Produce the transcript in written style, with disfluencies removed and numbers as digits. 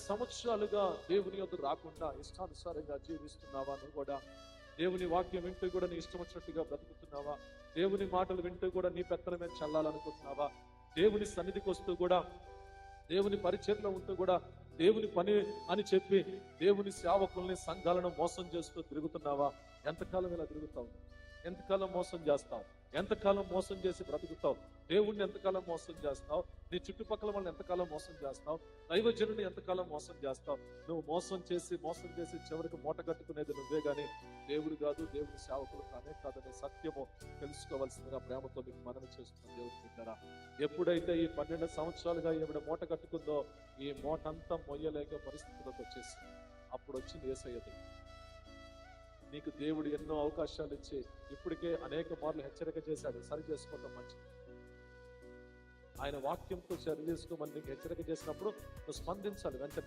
సంవత్సరాలుగా దేవుని యొద్ద రాకుండా ఇష్టానుసారంగా జీవిస్తున్నావా? నువ్వు కూడా దేవుని వాక్యం వింటూ కూడా నీ ఇష్టం వచ్చినట్టుగా బ్రతుకుతున్నావా? దేవుని మాటలు వింటూ కూడా నీ పెత్తన మీద చల్లాలనుకుంటున్నావా? దేవుని సన్నిధికి వస్తూ కూడా, దేవుని పరిచర్లో ఉంటూ కూడా దేవుని పని అని చెప్పి దేవుని సేవకుల్ని సంఘాలను మోసం చేస్తూ తిరుగుతున్నావా? ఎంతకాలం ఇలా తిరుగుతావు? ఎంతకాలం మోసం చేస్తావు? ఎంతకాలం మోసం చేసి బ్రతుకుతావు? దేవుణ్ణి ఎంతకాలం మోసం చేస్తావు? నీ చుట్టుపక్కల వాళ్ళని ఎంతకాలం మోసం చేస్తావు? దైవజనుని ఎంతకాలం మోసం చేస్తావు? నువ్వు మోసం చేసి చివరికి మూట కట్టుకునేది నువ్వే గాని దేవుడు కాదు, దేవుని సేవకులు కానే కాదనే సత్యము తెలుసుకోవాల్సిందిగా ప్రేమతో మీకు మనవి చేస్తున్నాను. దేవుడి బిడ్డలారా, ఎప్పుడైతే ఈ 12 సంవత్సరాలుగా ఈవిడ మూట కట్టుకుందో ఈ మూట అంతా మొయ్యలేక పరిస్థితులకు వచ్చేసి అప్పుడు వచ్చింది యేసయ్యది. నీకు దేవుడు ఎన్నో అవకాశాలు ఇచ్చి ఇప్పటికే అనేక మార్లు హెచ్చరిక చేశాడు, సరి చేసుకోవటం మంచిది. ఆయన వాక్యంతో చర్య చేసుకోమని నీకు హెచ్చరిక చేసినప్పుడు నువ్వు స్పందించాలి వెంటనే.